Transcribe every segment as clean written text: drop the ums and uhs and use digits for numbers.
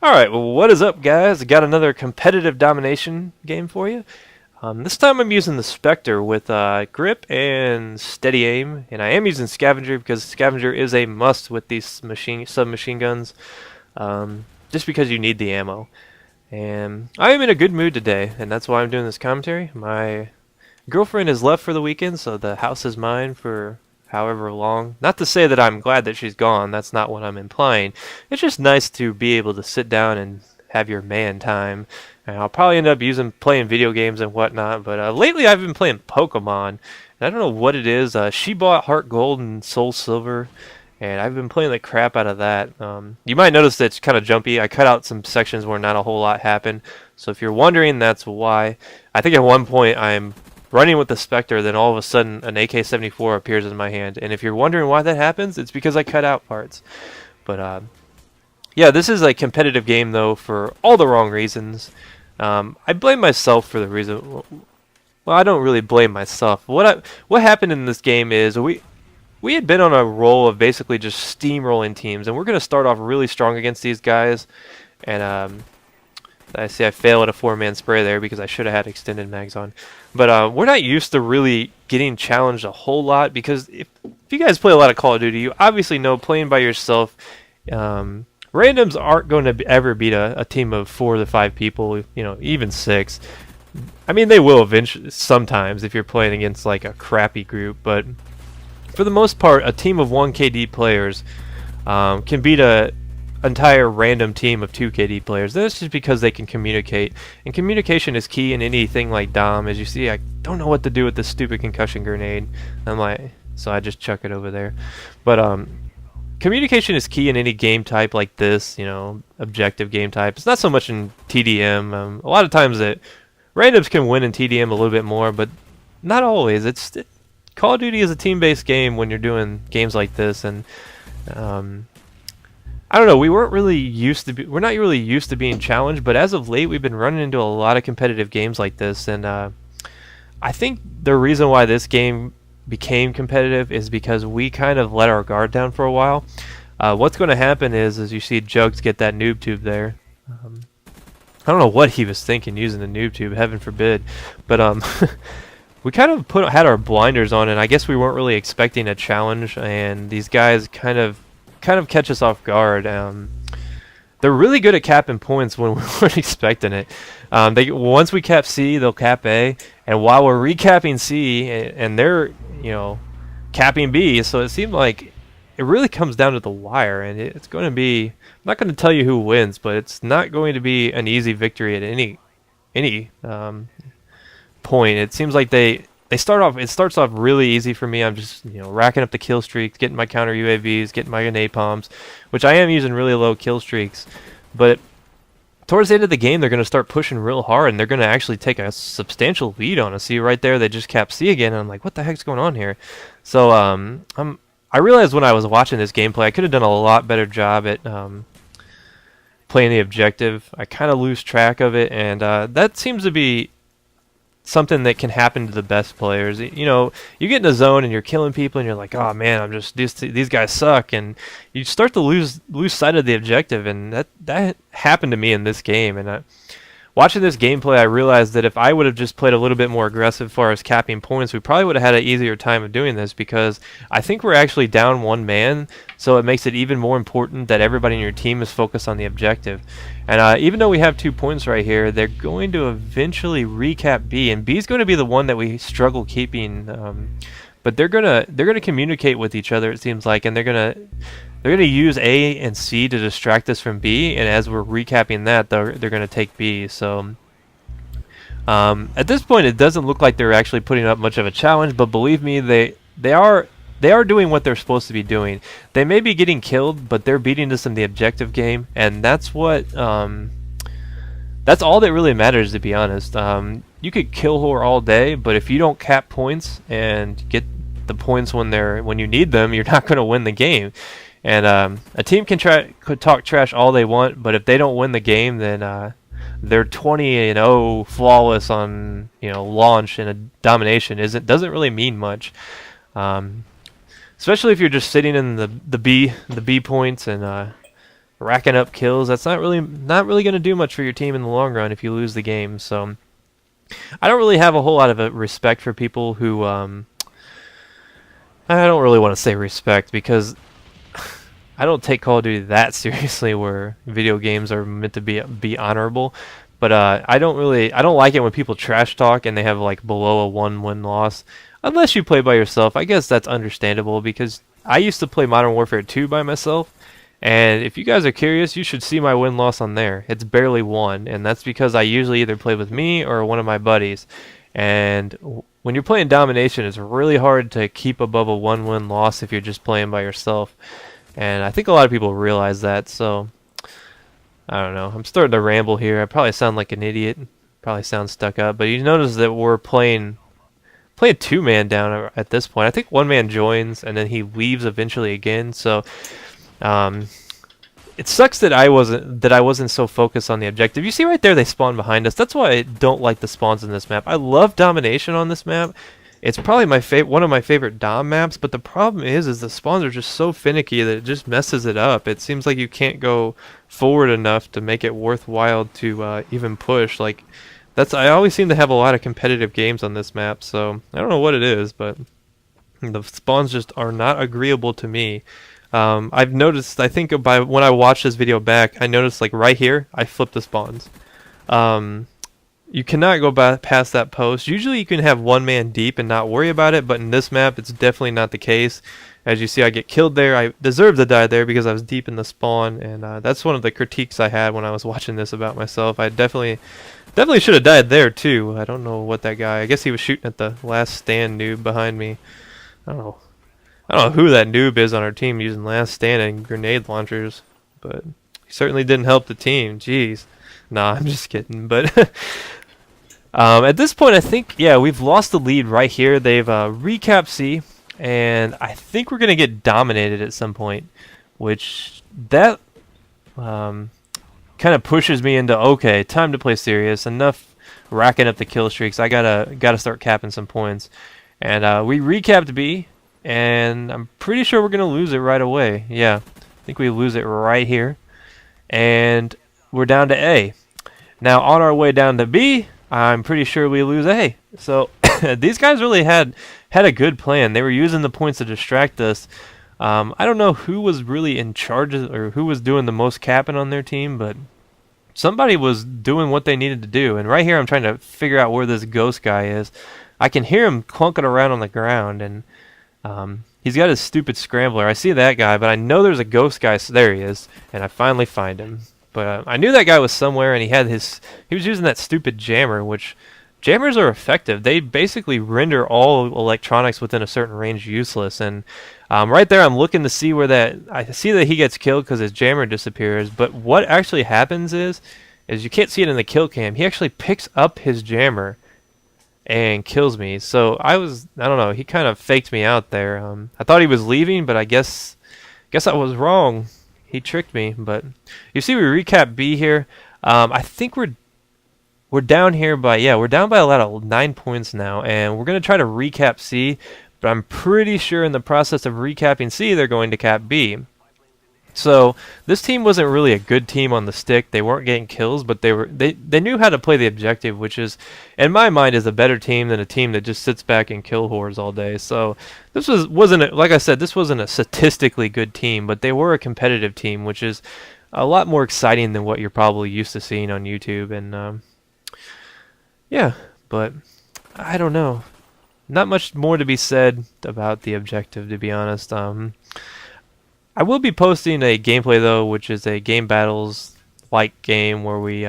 Alright, well, what is up, guys? I got another competitive domination game for you. This time I'm using the Spectre with grip and steady aim, and I am using Scavenger because Scavenger is a must with these submachine guns, just because you need the ammo. And I am in a good mood today, and that's why I'm doing this commentary. My girlfriend has left for the weekend, so the house is mine for however long. Not to say that I'm glad that she's gone, that's not what I'm implying. It's just nice to be able to sit down and have your man time. And I'll probably end up playing video games and whatnot, but lately I've been playing Pokemon. And I don't know what it is. She bought Heart Gold and Soul Silver, and I've been playing the crap out of that. You might notice that it's kind of jumpy. I cut out some sections where not a whole lot happened. So if you're wondering, that's why. I think at one point I'm running with the Spectre, then all of a sudden an AK-74 appears in my hand. And if you're wondering why that happens, it's because I cut out parts. But yeah, this is a competitive game though for all the wrong reasons. I blame myself for the reason. Well, I don't really blame myself. What happened in this game is we had been on a roll of basically just steamrolling teams, and we're going to start off really strong against these guys. And I see I fail at a 4-man spray there because I should have had extended mags on. But we're not used to really getting challenged a whole lot because if you guys play a lot of Call of Duty, you obviously know playing by yourself, randoms aren't going to ever beat a team of 4 to 5 people, you know, even 6. I mean, they will eventually sometimes if you're playing against like a crappy group, but for the most part, a team of 1 KD players can beat a entire random team of 2 KD players. That's just because they can communicate, and communication is key in anything like Dom. As you see, I don't know what to do with this stupid concussion grenade. So I just chuck it over there. But communication is key in any game type like this, you know, objective game type. It's not so much in TDM. A lot of times that randoms can win in TDM a little bit more, but not always. Call of Duty is a team-based game when you're doing games like this, and I don't know, we're not really used to being challenged, but as of late we've been running into a lot of competitive games like this, and I think the reason why this game became competitive is because we kind of let our guard down for a while. What's going to happen is, as you see Jugs get that noob tube there, I don't know what he was thinking using the noob tube, heaven forbid, but we kind of had our blinders on, and I guess we weren't really expecting a challenge, and these guys kind of catch us off guard. They're really good at capping points when we weren't expecting it. Once we cap C, they'll cap A, and while we're recapping C, and they're, you know, capping B, so it seemed like it really comes down to the wire, and it's going to be, I'm not going to tell you who wins, but it's not going to be an easy victory at any point. It seems like it starts off really easy for me. I'm just, you know, racking up the kill streaks, getting my counter UAVs, getting my napalms, which I am using really low kill streaks. But towards the end of the game, they're going to start pushing real hard, and they're going to actually take a substantial lead on us. See right there, they just capped C again, and I'm like, what the heck's going on here? So I realized when I was watching this gameplay, I could have done a lot better job at playing the objective. I kind of lose track of it, and that seems to be something that can happen to the best players. You know, you get in a zone and you're killing people and you're like, oh man, these guys suck, and you start to lose sight of the objective, and that happened to me in this game. And watching this gameplay, I realized that if I would have just played a little bit more aggressive as far as capping points, we probably would have had an easier time of doing this, because I think we're actually down 1 man, so it makes it even more important that everybody in your team is focused on the objective. And even though we have 2 points right here, they're going to eventually recap B, and B is going to be the one that we struggle keeping. But they're gonna communicate with each other, it seems like, and they're gonna use A and C to distract us from B, and as we're recapping that, they're gonna take B. So at this point, it doesn't look like they're actually putting up much of a challenge, but believe me, they are doing what they're supposed to be doing. They may be getting killed, but they're beating us in the objective game, and that's what that's all that really matters, to be honest. You could kill whore all day, but if you don't cap points and get the points when you need them, you're not going to win the game. And a team could talk trash all they want, but if they don't win the game, then they're 20-0 flawless on, you know, launch, and a domination doesn't really mean much. Especially if you're just sitting in the B points and racking up kills. That's not really going to do much for your team in the long run if you lose the game. So I don't really have a whole lot of respect for people who I don't really want to say respect because I don't take Call of Duty that seriously, where video games are meant to be honorable. But I don't like it when people trash talk and they have like below a 1-win loss. Unless you play by yourself, I guess that's understandable, because I used to play Modern Warfare 2 by myself, and if you guys are curious, you should see my win-loss on there. It's barely 1, and that's because I usually either play with me or one of my buddies. And when you're playing Domination, it's really hard to keep above a 1-win loss if you're just playing by yourself. And I think a lot of people realize that, so I don't know. I'm starting to ramble here. I probably sound like an idiot. Probably sound stuck up, but you notice that we're playing two-man down at this point. I think one man joins and then he leaves eventually again. So it sucks that I wasn't so focused on the objective. You see right there, they spawn behind us. That's why I don't like the spawns in this map. I love Domination on this map. It's probably one of my favorite Dom maps, but the problem is the spawns are just so finicky that it just messes it up. It seems like you can't go forward enough to make it worthwhile to even push. Like, I always seem to have a lot of competitive games on this map, so I don't know what it is, but the spawns just are not agreeable to me. I've noticed, I think when I watched this video back, I noticed like right here, I flipped the spawns. You cannot go past that post. Usually you can have one man deep and not worry about it, but in this map it's definitely not the case. As you see, I get killed there. I deserve to die there because I was deep in the spawn, and that's one of the critiques I had when I was watching this about myself. I definitely should have died there too. I don't know what that guy, I guess he was shooting at the last stand noob behind me. I don't know who that noob is on our team using last stand and grenade launchers, but he certainly didn't help the team. Jeez. Nah, I'm just kidding. But at this point, I think, yeah, we've lost the lead right here. They've recapped C, and I think we're going to get dominated at some point, which that kind of pushes me into, okay, time to play serious. Enough racking up the kill streaks. I gotta start capping some points. And we recapped B, and I'm pretty sure we're going to lose it right away. Yeah, I think we lose it right here. And we're down to A. Now, on our way down to B, I'm pretty sure we lose A. So these guys really had a good plan. They were using the points to distract us. I don't know who was really in charge or who was doing the most capping on their team, but somebody was doing what they needed to do. And right here, I'm trying to figure out where this ghost guy is. I can hear him clunking around on the ground, and he's got his stupid scrambler. I see that guy, but I know there's a ghost guy. So there he is, and I finally find him. But I knew that guy was somewhere, and he was using that stupid jammer, which jammers are effective. They basically render all electronics within a certain range useless. And right there, I'm looking to see where I see that he gets killed because his jammer disappears. But what actually happens is you can't see it in the kill cam. He actually picks up his jammer and kills me. So I don't know. He kind of faked me out there. I thought he was leaving, but I guess I was wrong. He tricked me. But you see, we recap B here. I think we're down here we're down by a lot of 9 points now, and we're gonna try to recap C. But I'm pretty sure in the process of recapping C, they're going to cap B. So this team wasn't really a good team on the stick. They weren't getting kills, but they knew how to play the objective, which is, in my mind, is a better team than a team that just sits back and kill whores all day. So this wasn't like I said, this wasn't a statistically good team, but they were a competitive team, which is a lot more exciting than what you're probably used to seeing on YouTube. And yeah, but I don't know. Not much more to be said about the objective, to be honest. I will be posting a gameplay though, which is a game battles like game where we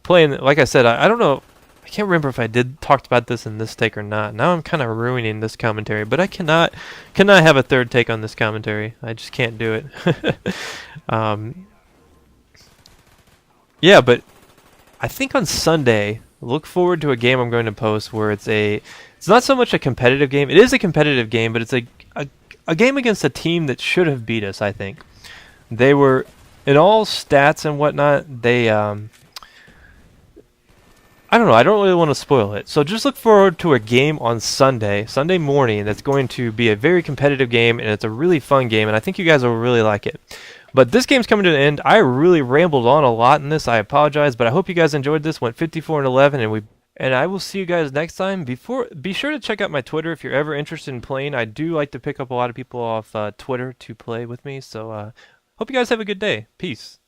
play. Like I said, I don't know. I can't remember if I talked about this in this take or not. Now I'm kind of ruining this commentary, but I cannot have a third take on this commentary. I just can't do it. Yeah, but I think on Sunday, look forward to a game I'm going to post where it's not so much a competitive game. It is a competitive game, but it's a game against a team that should have beat us, I think. They were, in all stats and whatnot, they, I don't know, I don't really want to spoil it. So just look forward to a game on Sunday morning, that's going to be a very competitive game, and it's a really fun game, and I think you guys will really like it. But this game's coming to an end. I really rambled on a lot in this. I apologize, but I hope you guys enjoyed this. Went 54-11, and I will see you guys next time. Be sure to check out my Twitter if you're ever interested in playing. I do like to pick up a lot of people off Twitter to play with me. So hope you guys have a good day. Peace.